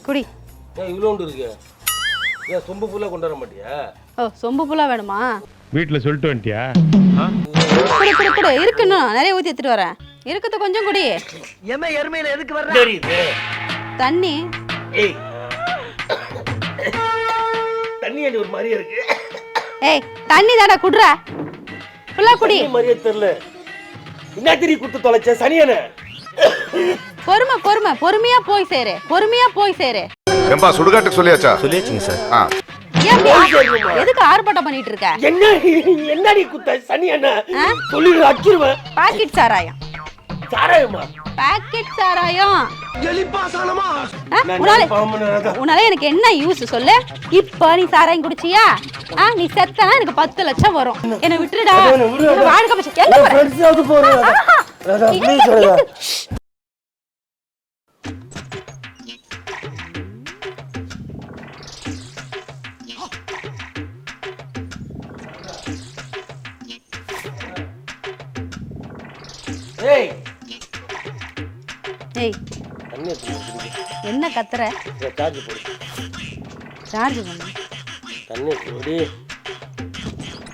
குடி. ஏன் இவ்வளோண்டு இருக்கு? ஏன் சொம்பு ஃபுல்லாக கொண்டு வர மாட்டியா? ஓ சொம்பு ஃபுல்லாக வேணுமா? வீட்டில் சொல்லிட்டு வந்துட்டியா? குடி குடி குடி இருக்குன்னு நிறைய ஊற்றி எடுத்துட்டு வரேன். இருக்குது கொஞ்சம் குடி. எருமையில எதுக்கு வர்ற? தெரியுது. தண்ணி. ஏய் தண்ணி அடி ஒரு மாதிரியே இருக்கு. ஏய் தண்ணி தாடா குடுறா. ஃபுல்லாக குடி. மாதிரியே தெரியல. என்ன திரி குத்து தொலைச்ச சனியனே? பொறுமை பொறுமை பொறுமையா போய் சேரு. பொறுமையா போய் சேரு. ஏம்பா சுடுகாட்டுக்கு சொல்லியாச்சா? சொல்லியாச்சுங்க சார். எதுக்கு ஆர்ப்பாட்டம் பண்ணிட்டு இருக்க? என்னடி குத்த சனியனே? சொல்லி அடிச்சிருவேன். பாக்கெட் சாராயம். சாராயமா? பாக்கெட் சாராயம். எலிப்பாசானமா? உன்னால எனக்கு என்ன யூஸ் சொல்லு? இப்ப நீ சாராயம் குடிச்சியா? நீ செத்தனா எனக்கு 10 லட்சம் வரும். என்ன விட்டுடா. வாழ்க்கை பச்சை எங்க போற? ஃப்ரெண்ட்ஸ் போறேன். ராதா ப்ளீஸ் ராதா. ஏய் ஏய் தண்ணி குடி. என்ன கத்துற? சார்ஜ் போடு. சார்ஜ் பண்ணு. தண்ணி குடி.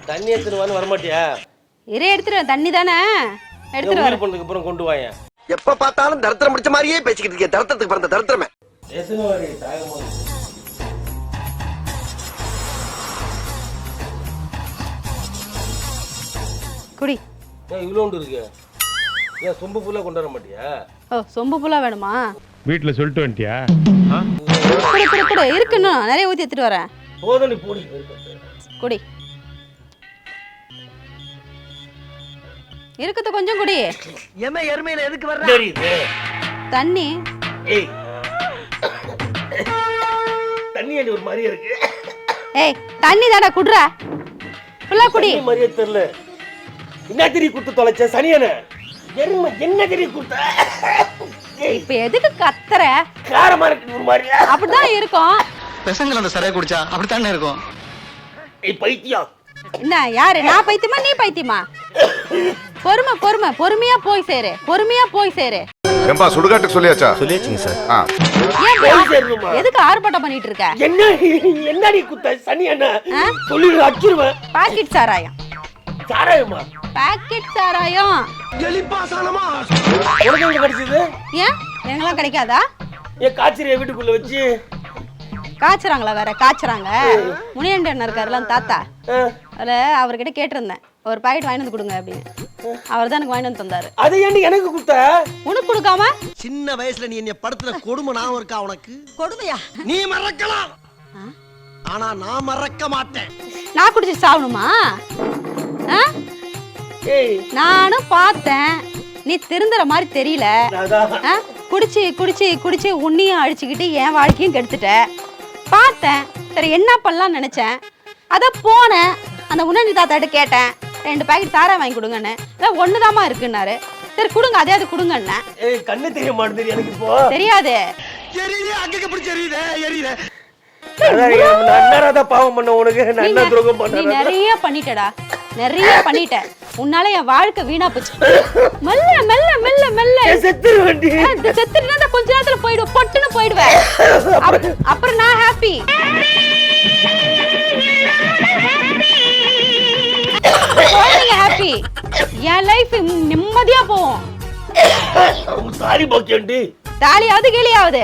தண்ணி எடுத்துட்டு வர மாட்டியா? இரு எடுத்துரு. தண்ணி தானே எடுத்துட்டு வர. பண்ணதுக்கு அப்புறம் கொண்டு வாங்க. எப்ப பார்த்தாலும் தரத்திரம் முடிச்ச மாதிரியே பேசிக்கிட்டு இருக்கே. தரத்திரத்துக்கு பிறந்த தரத்திரமே. எத்தனை வாடி தாகமா? குடி. ஏன் இவ்வளோண்டு இருக்கு? ஏன் சொம்பு ஃபுல்லாக கொண்டு வர மாட்டியா? ஓ சொம்பு ஃபுல்லாக வேணுமா? வீட்டில் சொல்லிட்டு வந்துட்டியா? குடி குடி குடி இருக்குன்னு நிறைய ஊற்றி எடுத்துட்டு வரேன். போதும் நீ போடி. குடி. இருக்குது கொஞ்சம் குடி. எருமையில எதுக்கு வர்ற? தெரியுது. தண்ணி. ஏய் தண்ணி அடி ஒரு மாதிரியே இருக்கு. ஏய் தண்ணி தாடா குடுறா. ஃபுல்லாக குடி. தண்ணி மாதிரியே தெரியல. என்ன திரி குத்து தொலைச்ச சனியனே? எருமை என்ன திரி குத்த? இப்ப எதுக்கு கத்துற? காரமா இருக்கு ஒரு மாதிரியா? அப்படிதான் இருக்கும். பெசங்கள் அந்த சரியா குடிச்சா அப்படித்தானே இருக்கும். ஏய் பைத்தியம். என்ன யாரு? நான் பைத்தியமா நீ பைத்தியமா? பொறுமை பொறுமை பொறுமையா போய் சேரு. பொறுமையா போய் சேரு. ஏம்பா சுடுகாட்டுக்கு சொல்லியாச்சா? சொல்லியாச்சுங்க சார். எதுக்கு ஆர்ப்பாட்டம் பண்ணிட்டு இருக்க? என்னடி குத்த சனியனே? சொல்லி அடிச்சிருவேன். பாக்கெட் சாராயம். சாராயமா? பாக்கெட் சாராயம். எலிப்பாசானமா? உனக்கு எங்க கிடைச்சது? ஏன் எங்கெல்லாம் கிடைக்காதா? ஏன் காய்ச்சறிய வீட்டுக்குள்ள வச்சு காய்ச்சறாங்களா? வேற காய்ச்சறாங்க. முனியண்டன் இருக்காருலாம் தாத்தா. அதில் அவர்கிட்ட கேட்டிருந்தேன் ஒரு பாக்கெட் வாங்கி வந்து கொடுங்க அப்படின்னு. அவர் தான் எனக்கு வாங்கி வந்து தந்தாரு. அதை ஏன்டி எனக்கு கொடுத்த? உனக்கு கொடுக்காம? சின்ன வயசுல நீ என்ன படுத்துற கொடுமை ஞாபகம் இருக்கா உனக்கு? கொடுமையா? நீ மறக்கலாம், ஆனா நான் மறக்க மாட்டேன். நான் குடிச்சு சாவணுமா? நானும் பார்த்தேன். நீ திருந்துற மாதிரி தெரியல. குடிச்சு குடிச்சு குடிச்சு உன்னையும் அழிச்சுக்கிட்டு என் வாழ்க்கையும் கெடுத்துட்ட. பார்த்தேன். சரி என்ன பண்ணலாம்னு நினைச்சேன். அத போனேன் அந்த உன்னி தாத்தாட்ட கேட்டேன். 2 பாக்கெட் சாரா வாங்கி கொடுங்கன்னு. ஒண்ணுதாமா இருக்குன்னாரு. சரி கொடுங்க அதே அது கொடுங்கன்னு. கண்ணு தெரிய மாட்டேங்குது எனக்கு இப்போ. தெரியாது. பாவம் பண்ண உனக்கு நீ நிறைய பண்ணிட்டடா. நிறைய பண்ணிட்ட. உன்னால என் வாழ்க்கை வீணா போச்சு. மெல்ல மெல்ல மெல்ல மெல்ல செத்துனா கொஞ்ச நேரத்துல போயிடுவேன். பொட்டுன்னு போயிடுவேன். அப்புறம் நான் ஹாப்பி. ஹாப்பி. என் லைஃப் நிம்மதியா போகும். தாலியாவது கிளியாவது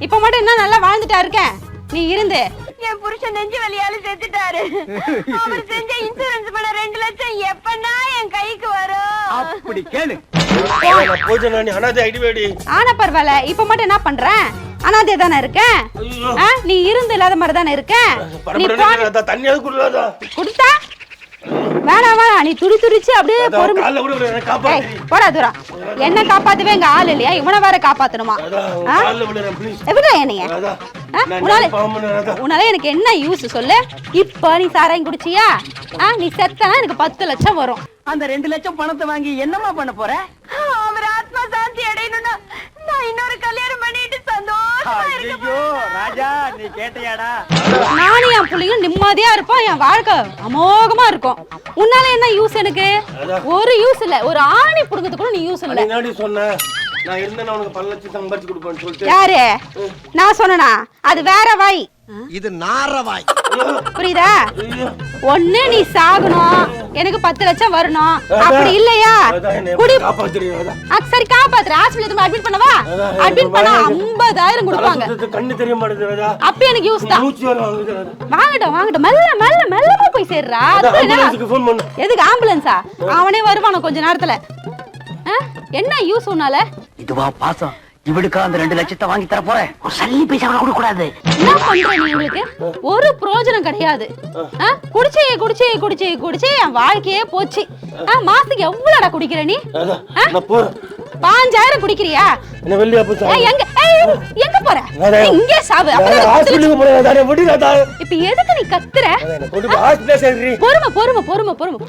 இப்ப மட்டும் என்ன நல்லா வாழ்ந்துட்டா இருக்கேன். நீ இருந்து என் புருஷன் நெஞ்சு வலியால செத்துட்டாரு. அவர் செஞ்ச இன்சூரன்ஸ் பண்ண 2 லட்சம் எப்பனா என் கைக்கு வரும்? அப்படி கேளு. ஆனா பரவாயில்ல. இப்ப மட்டும் என்ன பண்றேன்? அனாதே தானே இருக்கேன். நீ இருந்து இல்லாத மாதிரி தானே இருக்கேன். நீ குடுத்தா வேணாம் வேணாம். நீ துடி துடிச்சு அப்படியே போடா தூரம். என்ன காப்பாத்தவே எங்க ஆள் இல்லையா? இவனை வேற காப்பாத்தணுமா? எப்படிடா என்னைய? உன்னால எனக்கு என்ன யூஸ் சொல்லு? இப்ப நீ சாராயம் குடிச்சியா? நீ செத்தனா எனக்கு 10 லட்சம் வரும். அந்த 2 லட்சம் பணத்தை வாங்கி என்னமா பண்ண போற? அவர் ஆத்மா சாந்தி அடையணும்னா நான் இன்னொரு கல்யாணம் பண்ணிட்டு சந்தோஷமா இருக்கேன். ராஜா நீ கேட்டியாடா? நானும் என் பிள்ளையும் நிம்மதியா இருப்போம். என் வாழ்க்கை அமோகமா இருக்கும். உன்னால என்ன யூஸ் எனக்கு? ஒரு யூஸ் இல்ல. ஒரு ஆணி புடுங்கிறது கூட நீ யூஸ் இல்ல. நான் இருந்தேன்னா உனக்கு 10 லட்சம் சம்பாதிச்சு கொடுப்பேன்னு சொல்லிட்டு. யாரு நான் சொன்னனா? அது வேற வாய். இது நாரவாய். புரியுதா? ஒண்ணு நீ சாகணும், எனக்கு 10 லட்சம் வரணும். அப்படி இல்லையா குடி காப்பாத்துறீங்க. சரி காப்பாத்துற. ஹாஸ்பிடல் அட்மிட் பண்ணவா? அட்மிட் பண்ணா 50,000 கொடுப்பாங்க. கண்ணு தெரிய மாட்டேங்குது. அப்ப எனக்கு யூஸ் தான். மூச்சு வர வாங்குது. வாங்கட்டும் மெல்ல மெல்ல மெல்லமா போய் சேர்றா. ஆம்புலன்ஸ்க்கு ஃபோன் பண்ணு. எதுக்கு ஆம்புலன்ஸா? அவனே வருவானோ கொஞ்ச நேரத்துல. என்ன யூஸ் உன்னால? இதுவா பாசம்? இவளுக்கா அந்த 2 லட்சத்தை வாங்கி தர போறேன். ஒரு சல்லி பைசா கூட கொடுக்க கூடாது. என்ன பண்ற நீ? உங்களுக்கு ஒரு பிரயோஜனம் கிடையாது. குடிச்சே குடிச்சே குடிச்சே குடிச்சே என் வாழ்க்கையே போச்சு. மாசத்துக்கு எவ்வளவுடா குடிக்கிற நீ? நான் போறேன். 5000 குடிக்கிறியா? என்ன வெள்ளியா போச்சு? எங்க போற? இங்கே சாவு. ஹாஸ்பிடலுக்கு போறேன். முடியல. இப்ப எதுக்கு நீ கத்துற? ஹாஸ்பிடல் சேர்றீ.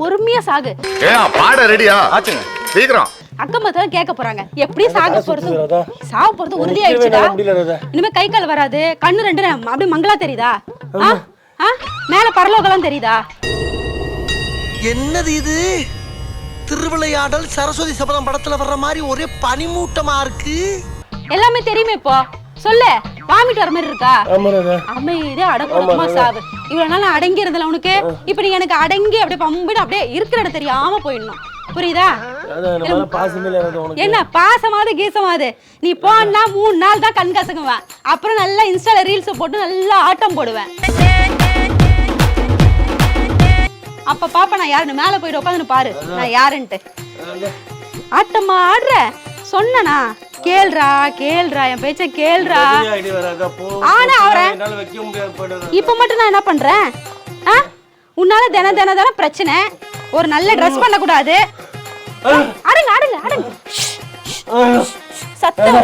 பொறுமையா சாகு. பாட ரெடியா ஆச்சுங்க சீக்கிரம். அக்கம்மா கேட்க போறாங்க. எப்படி சாக போறது? சாவ போறது உறுதியாயிடுச்சுடா. இனிமே கை கால் வராது. கண்ணு 2 அப்படியே மங்களா தெரியுதா? மேல பரலோகலாம் தெரியுதா? என்னது இது? திருவிளையாடல் சரஸ்வதி சபதம் படத்துல வர்ற மாதிரி ஒரே பனிமூட்டமா இருக்கு. எல்லாமே தெரியுமே இப்போ. சொல்லு. வாமிட் வர மாதிரி இருக்கா? அமைதியா அடக்கமா சாவு. இவ்வளவு நாள் அடங்கி இருந்தல உனக்கு. இப்ப நீ எனக்கு அடங்கி அப்படியே பம்பிட்டு அப்படியே இருக்கிற இடம் தெரியாம போயிடணும். புரியுதா? என்ன பாசமாவது கீசமாவது? நீ போனா 3 நாள் தான் கண் கசங்குவேன். அப்புறம் நல்லா இன்ஸ்டால ரீல்ஸ் போட்டு நல்லா ஆட்டம் போடுவேன். அப்ப பாப்பா நான் யாருன்னு மேல போயிட்டு உட்காந்து பாரு நான் யாருன்ட்டு. ஆட்டமா ஆடுற சொன்னா கேள்றா என் பேச்ச கேள்றா. ஆனா அவரை இப்ப மட்டும் நான் என்ன பண்றேன்? உன்னால தின பிரச்சனை. ஒரு நல்ல ட்ரெஸ் பண்ண கூடாது. அடங்க சத்தம்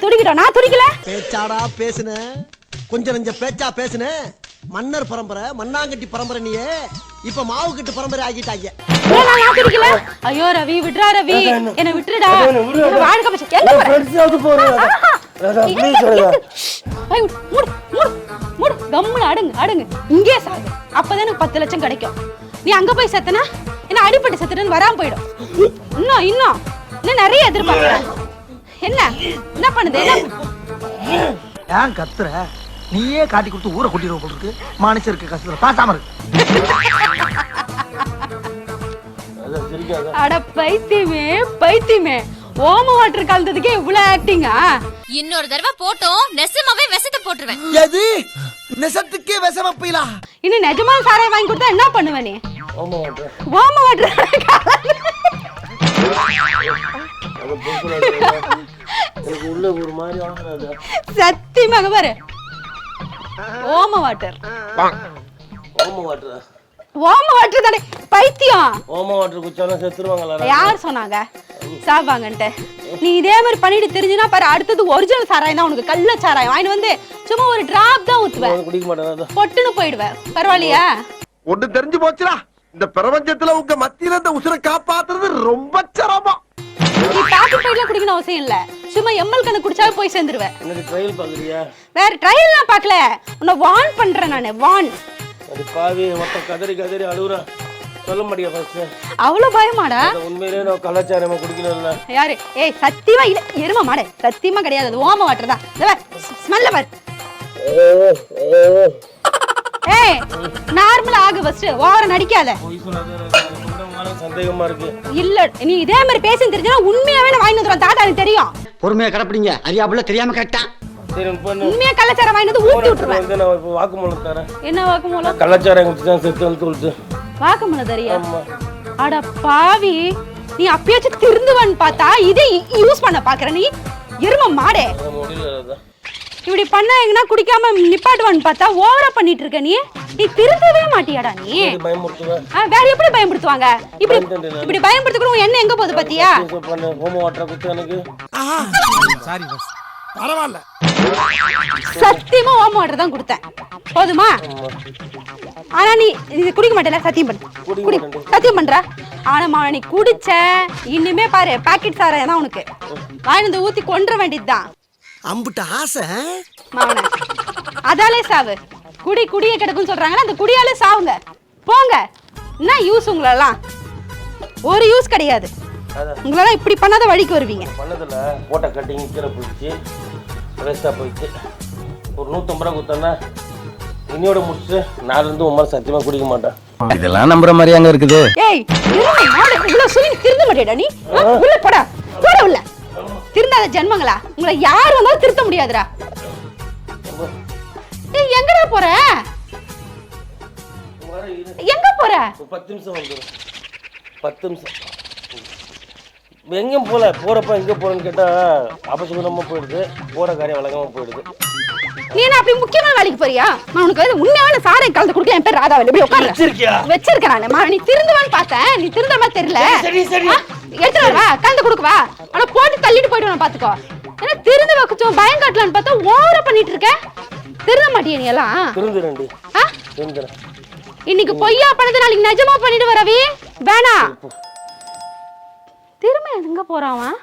துடிக்கிட்டோம். நான் துடிக்கல. பேச்சாடா பேசுன, கொஞ்சம் நெஞ்ச பேச்சா பேசுன. மன்னர் பரம்பரை, மண்ணாங்கட்டி பரம்பரை. நீயே இப்ப மாவு கட்டு பரம்பரை ஆகிட்டாங்க. நான் துடிக்கல. ஐயோ ரவி விட்றா, ரவி என்ன விட்டுடா. வாழ்க்கை பச்சை எங்க போற? கம்முல அடங்கு. இங்கே சாகு. அப்பதான் எனக்கு 10 லட்சம் கிடைக்கும். நீ அங்க போய் செத்தனா என்ன அடிப்பட்டு செத்துட்டேன்னு வராம போயிடும். இன்னும் நிறைய எதிர்பார்க்கிறேன். என்ன பண்ணுது? ஏன் கத்துற? நீயே காட்டி கொடுத்து ஊரை கூட்டிடுவோம் போல இருக்கு. மனுஷருக்கு கஷ்டத்துல பாசாம இருக்கு. அட பைத்தியமே ஓம வாட்டர் கலந்ததுக்கே இவ்வளவு ஆக்டிங்கா? இன்னொரு தடவை போட்டோம் நெசமாவே விஷத்தை போட்டுருவேன். எது நெசத்துக்கே விஷம் வைப்பீங்களா? இன்னும் நிஜமா சாராயம் வாங்கி கொடுத்தா என்ன பண்ணுவ நீ? ஓம வாட்டர் சத்தியமாக பாரு. ஓம வாட்டர் தானே பைத்தியம். ஓம வாட்டர் குச்சாலும் செத்துருவாங்களா? யார் சொன்னாங்க சாப்பாங்கன்ட்டு? நீ இதே மாதிரி பண்ணிட்டு தெரிஞ்சுனா பாரு, அடுத்தது ஒரிஜினல் சாராயம் தான் உனக்கு. கள்ள சாராயம் வாங்கி வந்து சும்மா ஒரு டிராப் தான் ஊத்துவேன். குடிக்க மாட்டேன். பொட்டுன்னு போயிடுவேன். பரவாயில்லையா? ஒண்ணு தெரிஞ்சு போச்சுடா. இந்த பிரபஞ்சத்துல உங்க மத்தியில இந்த உசுரை காப்பாத்துறது ரொம்ப சிரமம். நீ பாக்கெட் பைட்ல குடிக்கணும் அவசியம் இல்ல. சும்மா எம்எல் கணக்கு குடிச்சாவே போய் சேர்ந்துருவேன். எனக்கு ட்ரையல் பாக்குறியா? வேற ட்ரையல்லாம் பார்க்கல. உன்னை வார்ன் பண்றேன் நானு. வார்ன். அது பாவி மொத்த கதறி அழுகுறா. சொல்ல மாட்டியா ஃபர்ஸ்ட்? அவ்வளவு பயமாடா? உண்மையிலேயே நான் கலாச்சாரமா குடிக்கணும்ல. யாரு? ஏய் சத்தியமா இல்ல. எருமை மாடே சத்தியமா கிடையாது. அது ஓம வாட்டர் தான். ஸ்மெல்ல பாரு. ஏய் நார்மலா ஆகு ஃபர்ஸ்ட். ஓவரா நடிக்காத. போய் சொல்லாத. சந்தேகமா இருக்கு. இல்ல நீ இதே மாதிரி பேசி தெரிஞ்சா உண்மையாவே நான் வாங்கி வந்துறேன். தாத்தா எனக்கு தெரியும். பொறுமையா கடப்பிடிங்க. அறியாப்புல தெரியாம கரெக்ட்டா. சரி பண்ணு. உண்மையா கள்ளச்சாரம் வாங்கி வந்து ஊத்தி விட்டுருவேன். நான் இப்ப வாக்குமூலம் தரேன். என்ன வாக்குமூலம்? கள்ளச்சாரம் குடிச்சா செத்துன்னு சொல்லிட்டு. வாக்குமூலம் தரியா? அட பாவி, நீ அப்பயாச்சும் திருந்துவன்னு பார்த்தா இதே யூஸ் பண்ண பாக்குற நீ. எருமை மாடே. இப்படி பண்ண எங்கனா குடிக்காம நிப்பாட்டுவான்னு பார்த்தா ஓவரா பண்ணிட்டு இருக்க நீ. நீ திருந்தவே மாட்டியாடா நீ. வேற எப்படி பயன்படுத்துவாங்க? இப்படி பயன்படுத்திக்கணும். என்ன எங்க போகுது பாத்தியா? Sorry bus. பரவாயில்ல. சத்தியமா ஓம வாட்டர் தான் கொடுத்தேன். போதுமா? ஆனா நீ இது குடிக்க மாட்டல. சத்தியம் பண்ணு. சத்தியம் பண்ற. ஆனா நீ குடிச்ச இன்னுமே பாரு பாக்கெட் சாராயம் தான் உனக்கு. வாயில ஊத்தி கொன்ற வேண்டியதுதான். அம்புட்ட ஆசை மாவன. அதாலே சாவு. குடிய கிடக்குன்னு சொல்றாங்களா, அந்த குடியாலே சாவுங்க. போங்க. என்ன யூஸ் உங்களெல்லாம்? ஒரு யூஸ் கிடையாது. உங்களால இப்படி பண்ணாத வழிக்கு வருவீங்க. பண்ணதில்ல போட்ட கட்டிங் கீழே போயிடுச்சு, வேஸ்ட்டாக போயிடுச்சு. ஒரு 150 ரூபா கொடுத்தோன்னா இன்னையோட முடிச்சு நாலுலேருந்து 9 சத்தியமாக குடிக்க மாட்டேன். இதெல்லாம் நம்புற மாதிரி அங்க இருக்குது. ஏய் இவ்வளவு சொல்லி திருந்த மாட்டேடா நீ. உள்ள போடா, போட உள்ள. திருந்தாத ஜென்மங்களா, உங்களை யார் வந்தாலும் திருத்த முடியாதுடா. ஏய் எங்கடா போற? எங்க போற? 10 நிமிஷம் வந்துடும். 10 நிமிஷம் எங்கேயும் போகல. போகிறப்ப எங்கே போகிறேன்னு கேட்டால் அபசகுணமாக போயிடுது, போகிற காரியம் வழக்கமாக போயிடுது. நீ என்ன அப்படி முக்கியமான வேலைக்கு போறியா? நான் உனக்கு உண்மையான சாரை கலந்து கொடுக்க. என் பேர் ராதாவல். எப்படி உட்கார்ற? வச்சிருக்கேன் நான். நீ திருந்துவான்னு பார்த்தேன், நீ திருந்த மாதிரி தெரியல. எடுத்துட்டு வா, கலந்து கொடுக்கவா? ஆனா போட்டு தள்ளிட்டு போயிடுவேன் பாத்துக்கோ. ஏன்னா திருந்து வச்சும் பயம் காட்டலான்னு பார்த்தா ஓவரா பண்ணிட்டு இருக்க. திருந்த மாட்டியா நீ எல்லாம்? திருந்துறேன்டி, திருந்துறேன். இன்னைக்கு பொய்யா பண்ணது நாளைக்கு நிஜமா பண்ணிட்டு வரவே வேணா. திரும்ப எங்க போறான்?